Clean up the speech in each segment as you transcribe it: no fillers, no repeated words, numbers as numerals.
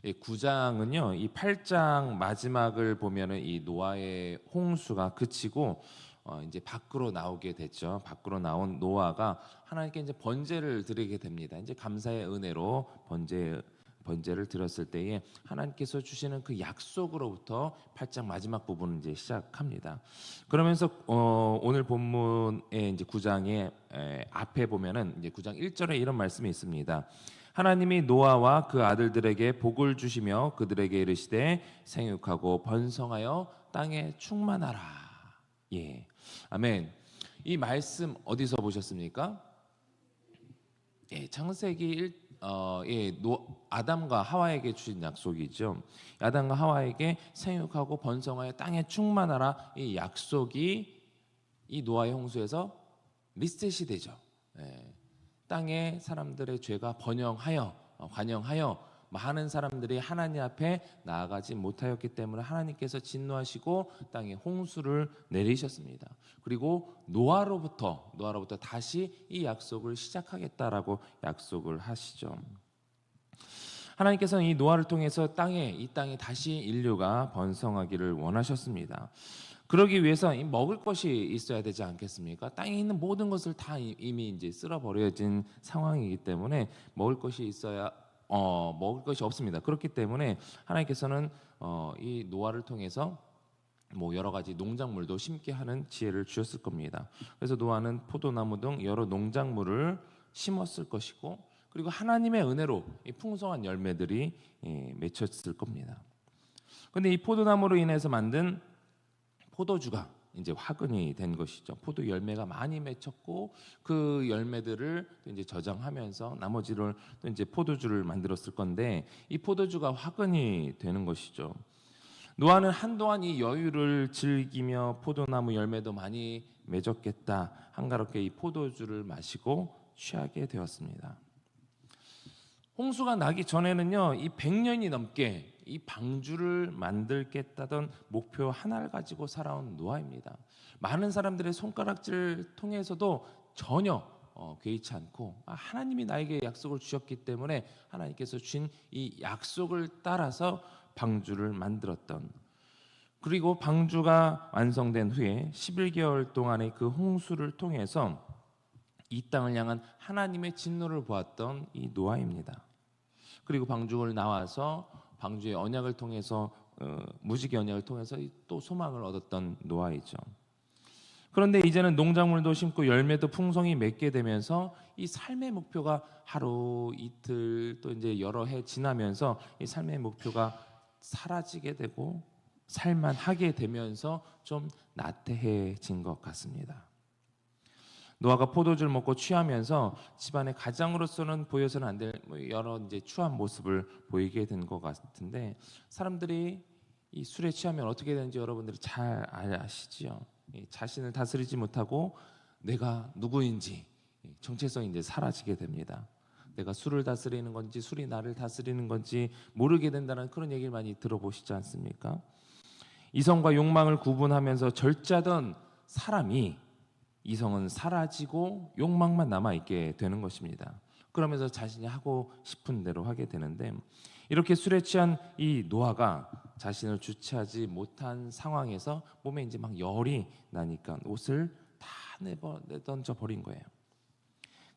이 9장은요, 이 8장 마지막을 보면은 이 노아의 홍수가 그치고 이제 밖으로 나오게 됐죠. 밖으로 나온 노아가 하나님께 이제 번제를 드리게 됩니다. 이제 감사의 은혜로 번제를 드렸을 때에 하나님께서 주시는 그 약속으로부터 8장 마지막 부분을 이제 시작합니다. 그러면서 오늘 본문의 이제 9장의 앞에 보면은 이제 9장 1절에 이런 말씀이 있습니다. 하나님이 노아와 그 아들들에게 복을 주시며 그들에게 이르시되 생육하고 번성하여 땅에 충만하라. 예, 아멘. 이 말씀 어디서 보셨습니까? 예, 창세기 아담과 하와에게 주신 약속이죠. 아담과 하와에게 생육하고 번성하여 땅에 충만하라. 이 약속이 이 노아의 홍수에서 리셋이 되죠. 예, 땅에 사람들의 죄가 관영하여 많은 사람들이 하나님 앞에 나아가지 못하였기 때문에 하나님께서 진노하시고 땅에 홍수를 내리셨습니다. 그리고 노아로부터 다시 이 약속을 시작하겠다라고 약속을 하시죠. 하나님께서는 이 노아를 통해서 이 땅에 다시 인류가 번성하기를 원하셨습니다. 그러기 위해서 먹을 것이 있어야 되지 않겠습니까? 땅에 있는 모든 것을 다 이미 이제 쓸어버려진 상황이기 때문에 먹을 것이 없습니다. 그렇기 때문에 하나님께서는 이 노아를 통해서 뭐 여러 가지 농작물도 심게 하는 지혜를 주셨을 겁니다. 그래서 노아는 포도나무 등 여러 농작물을 심었을 것이고, 그리고 하나님의 은혜로 이 풍성한 열매들이 맺혔을 겁니다. 그런데 이 포도나무로 인해서 만든 포도주가 이제 화근이 된 것이죠. 포도 열매가 많이 맺혔고 그 열매들을 또 이제 저장하면서 나머지를 또 이제 포도주를 만들었을 건데 이 포도주가 화근이 되는 것이죠. 노아는 한동안 이 여유를 즐기며 포도나무 열매도 많이 맺었겠다. 한가롭게 이 포도주를 마시고 취하게 되었습니다. 홍수가 나기 전에는요, 이 100년이 넘게 이 방주를 만들겠다던 목표 하나를 가지고 살아온 노아입니다. 많은 사람들의 손가락질을 통해서도 전혀 개의치 않고 하나님이 나에게 약속을 주셨기 때문에 하나님께서 주신 이 약속을 따라서 방주를 만들었던, 그리고 방주가 완성된 후에 11개월 동안의 그 홍수를 통해서 이 땅을 향한 하나님의 진노를 보았던 이 노아입니다. 그리고 방주를 나와서 방주의 언약을 통해서 무지개 언약을 통해서 또 소망을 얻었던 노아이죠. 그런데 이제는 농작물도 심고 열매도 풍성히 맺게 되면서 이 삶의 목표가 하루 이틀 또 이제 여러 해 지나면서 이 삶의 목표가 사라지게 되고 살만하게 되면서 좀 나태해진 것 같습니다. 노아가 포도주를 먹고 취하면서 집안의 가장으로서는 보여서는 안 될 여러 이제 추한 모습을 보이게 된 것 같은데, 사람들이 이 술에 취하면 어떻게 되는지 여러분들이 잘 아시지요. 자신을 다스리지 못하고 내가 누구인지 정체성이 이제 사라지게 됩니다. 내가 술을 다스리는 건지 술이 나를 다스리는 건지 모르게 된다는 그런 얘기를 많이 들어보시지 않습니까? 이성과 욕망을 구분하면서 절제하던 사람이 이성은 사라지고 욕망만 남아있게 되는 것입니다. 그러면서 자신이 하고 싶은 대로 하게 되는데, 이렇게 술에 취한 이 노아가 자신을 주체하지 못한 상황에서 몸에 이제 막 열이 나니까 옷을 다 내던져 버린 거예요.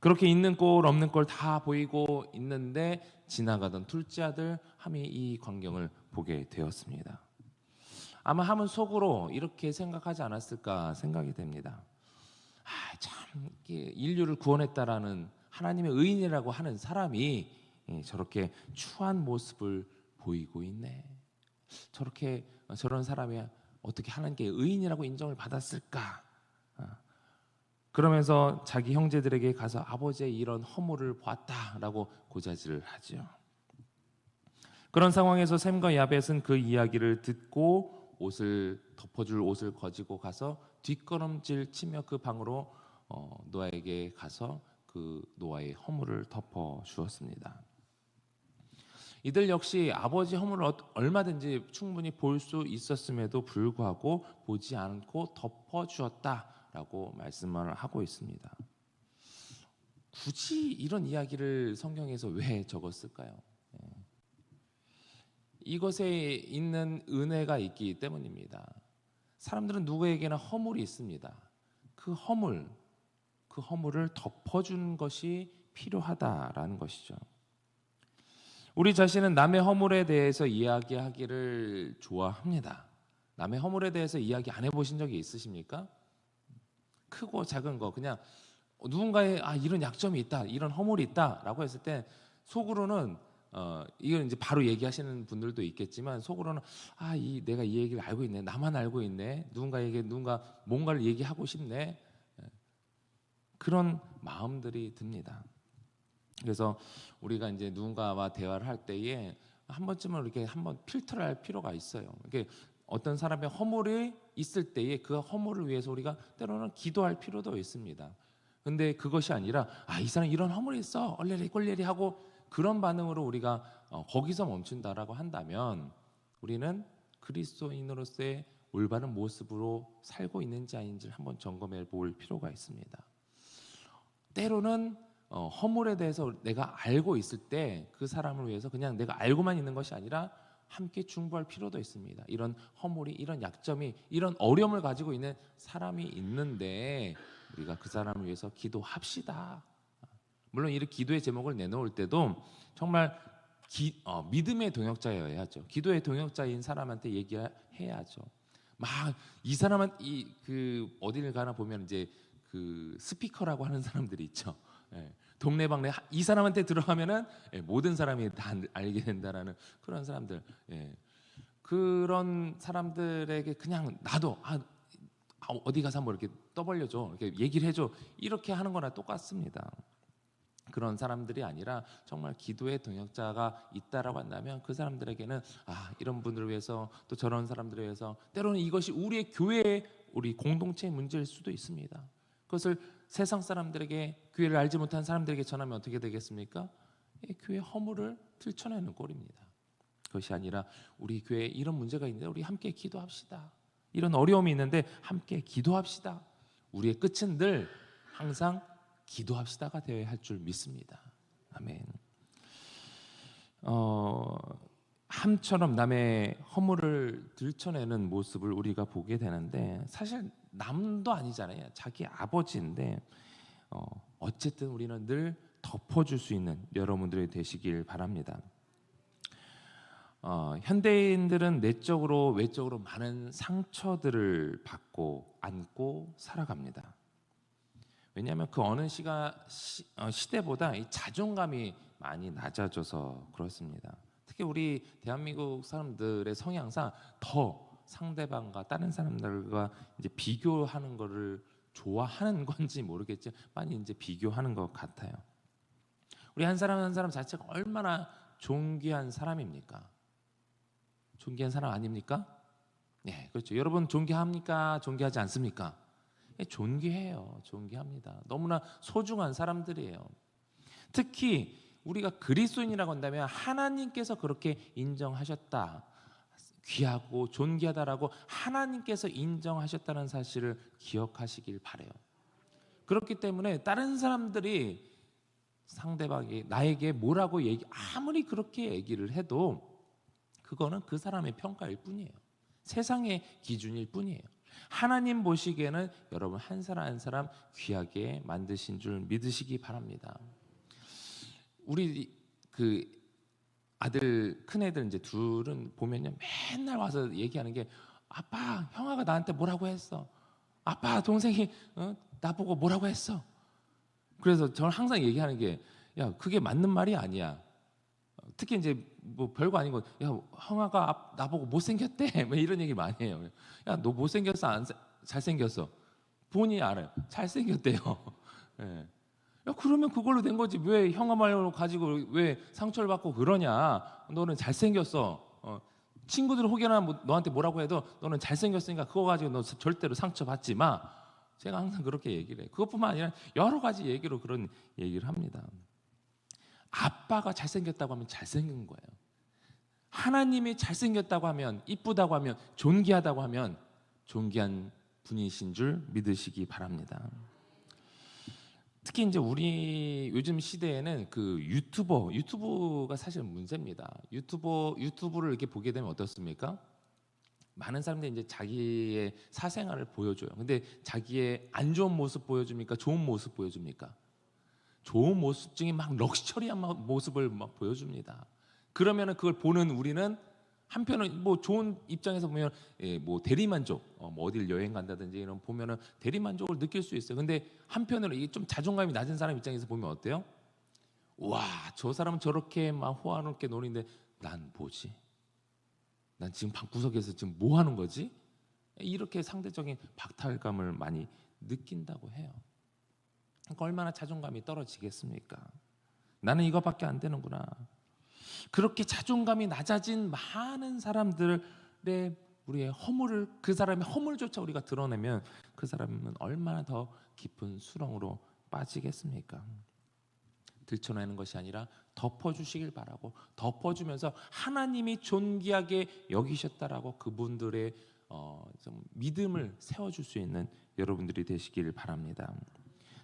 그렇게 있는 꼴 없는 꼴 다 보이고 있는데 지나가던 둘째 아들 함이 이 광경을 보게 되었습니다. 아마 함은 속으로 이렇게 생각하지 않았을까 생각이 됩니다. 참 인류를 구원했다라는 하나님의 의인이라고 하는 사람이 저렇게 추한 모습을 보이고 있네. 저런 사람이 어떻게 하나님께 의인이라고 인정을 받았을까? 그러면서 자기 형제들에게 가서 아버지의 이런 허물을 보았다라고 고자질을 하죠. 그런 상황에서 셈과 야벳은 그 이야기를 듣고 옷을 덮어줄 옷을 가지고 가서 뒷걸음질 치며 그 방으로 노아에게 가서 그 노아의 허물을 덮어 주었습니다. 이들 역시 아버지 허물을 얼마든지 충분히 볼 수 있었음에도 불구하고 보지 않고 덮어 주었다라고 말씀을 하고 있습니다. 굳이 이런 이야기를 성경에서 왜 적었을까요? 이것에 있는 은혜가 있기 때문입니다. 사람들은 누구에게나 허물이 있습니다. 그 허물을 덮어주는 것이 필요하다라는 것이죠. 우리 자신은 남의 허물에 대해서 이야기하기를 좋아합니다. 남의 허물에 대해서 이야기 안 해보신 적이 있으십니까? 크고 작은 거 그냥 누군가의 이런 약점이 있다, 이런 허물이 있다라고 했을 때 속으로는 이건 이제 바로 얘기하시는 분들도 있겠지만 속으로는 내가 이 얘기를 알고 있네, 나만 알고 있네, 누군가 뭔가를 얘기하고 싶네, 그런 마음들이 듭니다. 그래서 우리가 이제 누군가와 대화를 할 때에 한 번쯤은 이렇게 한번 필터를 할 필요가 있어요. 이게 어떤 사람의 허물이 있을 때에 그 허물을 위해서 우리가 때로는 기도할 필요도 있습니다. 근데 그것이 아니라 이 사람 이런 허물이 있어, 얼레리 꼴레리 하고 그런 반응으로 우리가 거기서 멈춘다라고 한다면 우리는 그리스도인으로서의 올바른 모습으로 살고 있는지 아닌지를 한번 점검해 볼 필요가 있습니다. 때로는 허물에 대해서 내가 알고 있을 때 그 사람을 위해서 그냥 내가 알고만 있는 것이 아니라 함께 중보할 필요도 있습니다. 이런 허물이, 이런 약점이, 이런 어려움을 가지고 있는 사람이 있는데 우리가 그 사람을 위해서 기도합시다. 물론 이 기도의 제목을 내놓을 때도 정말 믿음의 동역자여야죠. 기도의 동역자인 사람한테 얘기해야죠. 막 이 사람은 어디를 가나 보면 이제 그 스피커라고 하는 사람들이 있죠. 동네방네 이 사람한테 들어가면은 모든 사람이 다 알게 된다라는 그런 사람들. 그런 사람들에게 그냥 나도 어디 가서 한번 이렇게 떠벌려줘, 이렇게 얘기를 해줘, 이렇게 하는 거나 똑같습니다. 그런 사람들이 아니라 정말 기도의 동역자가 있다라고 한다면 그 사람들에게는 이런 분들을 위해서, 또 저런 사람들을 위해서, 때로는 이것이 우리의 교회의 우리 공동체의 문제일 수도 있습니다. 그것을 세상 사람들에게, 교회를 알지 못한 사람들에게 전하면 어떻게 되겠습니까? 교회의 허물을 들춰내는 꼴입니다. 그것이 아니라 우리 교회에 이런 문제가 있는데 우리 함께 기도합시다. 이런 어려움이 있는데 함께 기도합시다. 우리의 끝은 늘 항상 기도합시다가 되어야 할 줄 믿습니다. 아멘. 함처럼 남의 허물을 들춰내는 모습을 우리가 보게 되는데 사실 남도 아니잖아요. 자기 아버지인데 어쨌든 우리는 늘 덮어줄 수 있는 여러분들이 되시길 바랍니다. 현대인들은 내적으로 외적으로 많은 상처들을 받고 안고 살아갑니다. 왜냐하면 그 어느 시대보다 이 자존감이 많이 낮아져서 그렇습니다. 특히 우리 대한민국 사람들의 성향상 더 상대방과 다른 사람들과 이제 비교하는 것을 좋아하는 건지 모르겠지만 많이 이제 비교하는 것 같아요. 우리 한 사람 한 사람 자체가 얼마나 존귀한 사람입니까? 존귀한 사람 아닙니까? 네, 그렇죠. 여러분 존귀합니까? 존귀하지 않습니까? 존귀해요. 존귀합니다. 너무나 소중한 사람들이에요. 특히 우리가 그리스도인이라고 한다면 하나님께서 그렇게 인정하셨다, 귀하고 존귀하다라고 하나님께서 인정하셨다는 사실을 기억하시길 바라요. 그렇기 때문에 다른 사람들이 상대방이 나에게 뭐라고 아무리 그렇게 얘기를 해도 그거는 그 사람의 평가일 뿐이에요. 세상의 기준일 뿐이에요. 하나님 보시기에는 여러분 한 사람 한 사람 귀하게 만드신 줄 믿으시기 바랍니다. 우리 그 아들, 큰 애들 이제 둘은 보면요, 맨날 와서 얘기하는 게 아빠, 형아가 나한테 뭐라고 했어. 아빠, 동생이 나보고 뭐라고 했어. 그래서 저는 항상 얘기하는 게, 야, 그게 맞는 말이 아니야. 특히 이제 뭐 별거 아닌 거, 야, 형아가 나보고 못생겼대, 뭐 이런 얘기 많이 해요. 야, 너 못생겼어, 잘생겼어? 본인이 알아요. 잘생겼대요. 예. 야, 그러면 그걸로 된 거지. 왜 형아 말로 가지고 왜 상처를 받고 그러냐? 너는 잘생겼어. 친구들 혹여나 너한테 뭐라고 해도 너는 잘생겼으니까 그거 가지고 너 절대로 상처 받지 마. 제가 항상 그렇게 얘기를 해요. 그것뿐만 아니라 여러 가지 얘기로 그런 얘기를 합니다. 아빠가 잘생겼다고 하면 잘생긴 거예요. 하나님이 잘생겼다고 하면, 이쁘다고 하면, 존귀하다고 하면 존귀한 분이신 줄 믿으시기 바랍니다. 특히 이제 우리 요즘 시대에는 그 유튜브가 사실 문제입니다. 유튜브를 이렇게 보게 되면 어떻습니까? 많은 사람들이 이제 자기의 사생활을 보여줘요. 근데 자기의 안 좋은 모습 보여줍니까? 좋은 모습 보여줍니까? 좋은 모습 중에 막 럭셔리한 모습을 막 보여줍니다. 그러면은 그걸 보는 우리는 한편은 뭐 좋은 입장에서 보면 뭐 대리만족, 뭐 어딜 여행 간다든지 이런 보면은 대리만족을 느낄 수 있어요. 근데 한편으로 이게 좀 자존감이 낮은 사람 입장에서 보면 어때요? 와, 저 사람은 저렇게 막 호화롭게 노는데 난 뭐지? 난 지금 방구석에서 지금 뭐 하는 거지? 이렇게 상대적인 박탈감을 많이 느낀다고 해요. 그러니까 얼마나 자존감이 떨어지겠습니까? 나는 이거밖에 안 되는구나. 그렇게 자존감이 낮아진 많은 사람들의 우리의 허물을, 그 사람의 허물조차 우리가 드러내면 그 사람은 얼마나 더 깊은 수렁으로 빠지겠습니까? 들춰내는 것이 아니라 덮어주시길 바라고, 덮어주면서 하나님이 존귀하게 여기셨다라고 그분들의 좀 믿음을 세워줄 수 있는 여러분들이 되시길 바랍니다.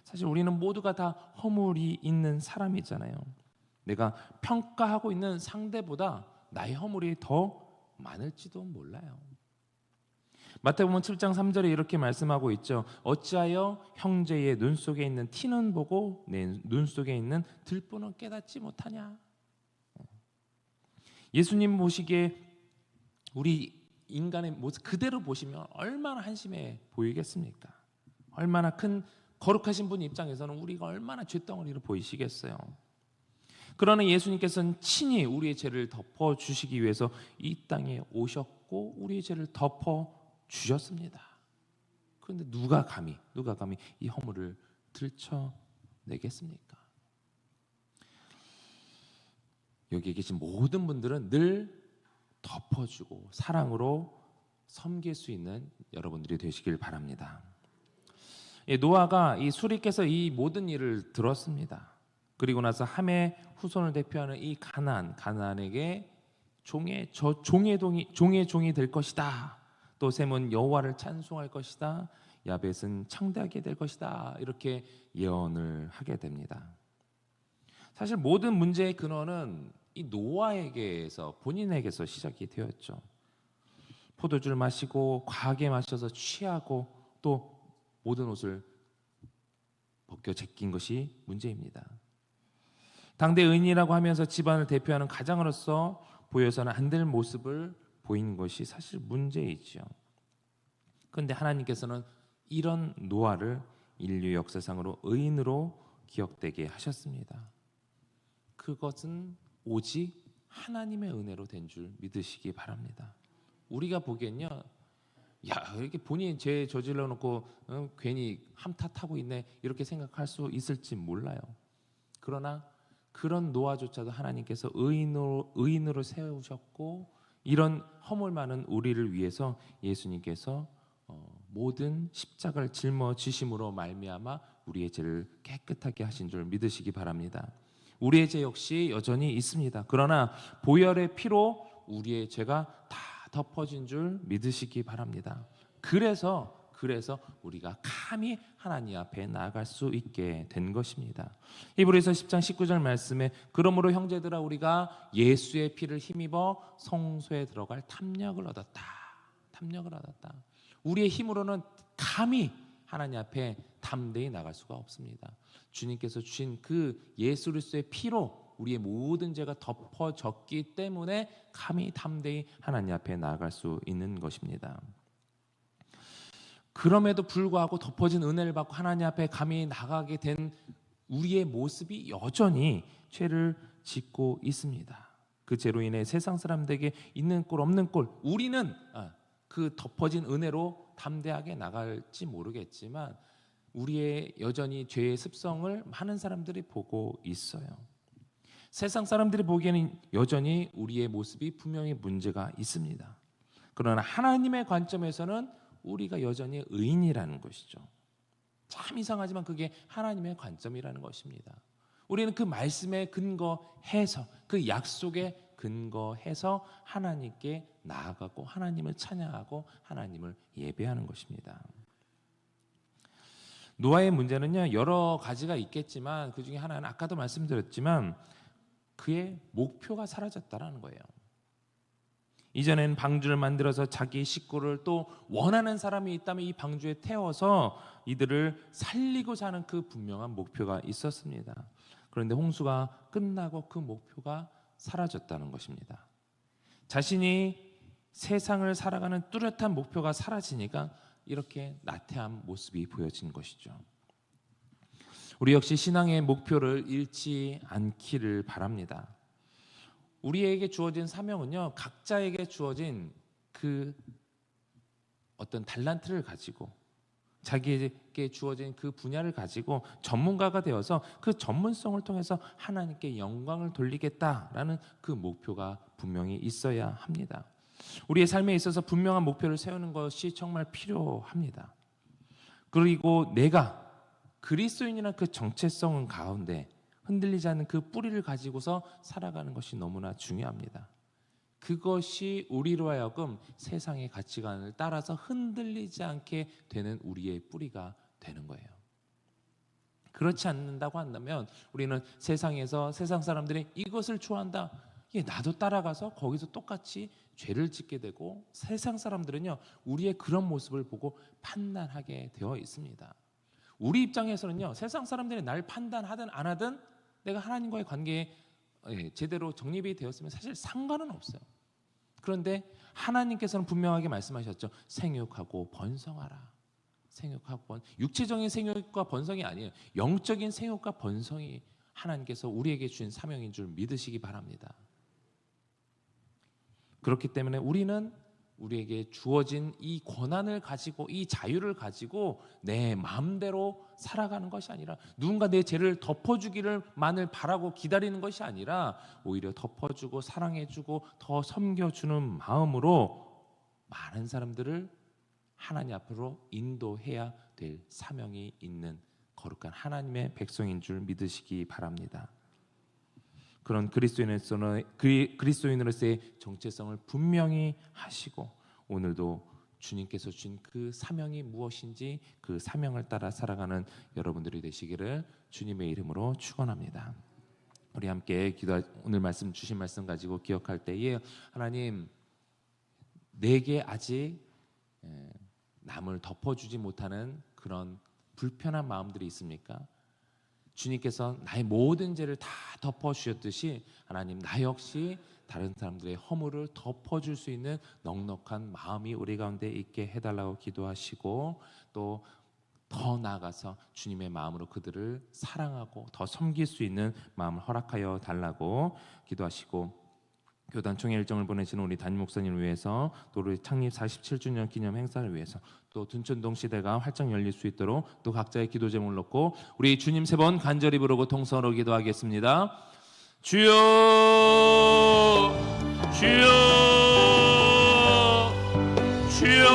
사실 우리는 모두가 다 허물이 있는 사람이잖아요. 내가 평가하고 있는 상대보다 나의 허물이 더 많을지도 몰라요. 마태복음 7장 3절에 이렇게 말씀하고 있죠. 어찌하여 형제의 눈 속에 있는 티는 보고 내 눈 속에 있는 들보는 깨닫지 못하냐. 예수님 보시기에 우리 인간의 모습 그대로 보시면 얼마나 한심해 보이겠습니까? 얼마나 큰 거룩하신 분 입장에서는 우리가 얼마나 쇳덩어리로 보이시겠어요. 그러나 예수님께서는 친히 우리의 죄를 덮어주시기 위해서 이 땅에 오셨고 우리의 죄를 덮어주셨습니다. 그런데 누가 감히 이 허물을 들춰내겠습니까? 여기에 계신 모든 분들은 늘 덮어주고 사랑으로 섬길 수 있는 여러분들이 되시길 바랍니다. 노아가 이 수리께서 이 모든 일을 들었습니다. 그리고 나서 함의 후손을 대표하는 이 가나안에게 종의 종이 될 것이다. 또 셈은 여호와를 찬송할 것이다. 야벳은 창대하게 될 것이다. 이렇게 예언을 하게 됩니다. 사실 모든 문제의 근원은 이 노아에게서 본인에게서 시작이 되었죠. 포도주를 마시고 과하게 마셔서 취하고 또 모든 옷을 벗겨 제낀 것이 문제입니다. 당대 의인이라고 하면서 집안을 대표하는 가장으로서 보여서는 안 될 모습을 보인 것이 사실 문제이죠. 그런데 하나님께서는 이런 노아를 인류 역사상으로 의인으로 기억되게 하셨습니다. 그것은 오직 하나님의 은혜로 된 줄 믿으시기 바랍니다. 우리가 보기엔요, 야 이렇게 본인이 죄 저질러 놓고 괜히 함탓하고 있네 이렇게 생각할 수 있을지 몰라요. 그러나 그런 노아조차도 하나님께서 의인으로 세우셨고 이런 허물 많은 우리를 위해서 예수님께서 모든 십자가를 짊어지심으로 말미암아 우리의 죄를 깨끗하게 하신 줄 믿으시기 바랍니다. 우리의 죄 역시 여전히 있습니다. 그러나 보혈의 피로 우리의 죄가 다 덮어진 줄 믿으시기 바랍니다. 그래서 우리가 감히 하나님 앞에 나아갈 수 있게 된 것입니다. 히브리서 10장 19절 말씀에 그러므로 형제들아 우리가 예수의 피를 힘입어 성소에 들어갈 탐욕을 얻었다. 우리의 힘으로는 감히 하나님 앞에 담대히 나갈 수가 없습니다. 주님께서 주신 그 예수 그리스도의 피로 우리의 모든 죄가 덮어졌기 때문에 감히 담대히 하나님 앞에 나아갈 수 있는 것입니다. 그럼에도 불구하고 덮어진 은혜를 받고 하나님 앞에 감히 나가게 된 우리의 모습이 여전히 죄를 짓고 있습니다. 그 죄로 인해 세상 사람들에게 있는 꼴 없는 꼴 우리는 그 덮어진 은혜로 담대하게 나갈지 모르겠지만 우리의 여전히 죄의 습성을 많은 사람들이 보고 있어요. 세상 사람들이 보기에는 여전히 우리의 모습이 분명히 문제가 있습니다. 그러나 하나님의 관점에서는 우리가 여전히 의인이라는 것이죠. 참 이상하지만 그게 하나님의 관점이라는 것입니다. 우리는 그 말씀에 근거해서 그 약속에 근거해서 하나님께 나아가고 하나님을 찬양하고 하나님을 예배하는 것입니다. 노아의 문제는요, 여러 가지가 있겠지만 그 중에 하나는 아까도 말씀드렸지만 그의 목표가 사라졌다라는 거예요. 이전엔 방주를 만들어서 자기 식구를 또 원하는 사람이 있다면 이 방주에 태워서 이들을 살리고 사는 그 분명한 목표가 있었습니다. 그런데 홍수가 끝나고 그 목표가 사라졌다는 것입니다. 자신이 세상을 살아가는 뚜렷한 목표가 사라지니까 이렇게 나태한 모습이 보여진 것이죠. 우리 역시 신앙의 목표를 잃지 않기를 바랍니다. 우리에게 주어진 사명은요, 각자에게 주어진 그 어떤 달란트를 가지고 자기에게 주어진 그 분야를 가지고 전문가가 되어서 그 전문성을 통해서 하나님께 영광을 돌리겠다라는 그 목표가 분명히 있어야 합니다. 우리의 삶에 있어서 분명한 목표를 세우는 것이 정말 필요합니다. 그리고 내가 그리스도인이라는 그 정체성 가운데 흔들리지 않는 그 뿌리를 가지고서 살아가는 것이 너무나 중요합니다. 그것이 우리로 하여금 세상의 가치관을 따라서 흔들리지 않게 되는 우리의 뿌리가 되는 거예요. 그렇지 않는다고 한다면 우리는 세상에서 세상 사람들이 이것을 좋아한다, 나도 따라가서 거기서 똑같이 죄를 짓게 되고, 세상 사람들은요 우리의 그런 모습을 보고 판단하게 되어 있습니다. 우리 입장에서는요, 세상 사람들이 날 판단하든 안 하든 내가 하나님과의 관계에 제대로 정립이 되었으면 사실 상관은 없어요. 그런데 하나님께서는 분명하게 말씀하셨죠. 생육하고 번성하라. 생육하고 육체적인 생육과 번성이 아니에요. 영적인 생육과 번성이 하나님께서 우리에게 주신 사명인 줄 믿으시기 바랍니다. 그렇기 때문에 우리는 우리에게 주어진 이 권한을 가지고, 이 자유를 가지고 내 마음대로 살아가는 것이 아니라, 누군가 내 죄를 덮어주기를만을 바라고 기다리는 것이 아니라 오히려 덮어주고 사랑해주고 더 섬겨주는 마음으로 많은 사람들을 하나님 앞으로 인도해야 될 사명이 있는 거룩한 하나님의 백성인 줄 믿으시기 바랍니다. 그런 그리스도인으로서의 정체성을 분명히 하시고, 오늘도 주님께서 주신 그 사명이 무엇인지 그 사명을 따라 살아가는 여러분들이 되시기를 주님의 이름으로 축원합니다. 우리 함께 오늘 말씀 주신 말씀 가지고 기억할 때에, 하나님, 내게 아직 남을 덮어주지 못하는 그런 불편한 마음들이 있습니까? 주님께서 나의 모든 죄를 다 덮어주셨듯이 하나님, 나 역시 다른 사람들의 허물을 덮어줄 수 있는 넉넉한 마음이 우리 가운데 있게 해달라고 기도하시고, 또 더 나아가서 주님의 마음으로 그들을 사랑하고 더 섬길 수 있는 마음을 허락하여 달라고 기도하시고, 교단 총회 일정을 보내시는 우리 담임 목사님을 위해서, 또 우리 창립 47주년 기념 행사를 위해서, 또 둔천동 시대가 활짝 열릴 수 있도록 또 각자의 기도 제목을 놓고 우리 주님 3번 간절히 부르고 통성으로 기도하겠습니다. 주여, 주여, 주여.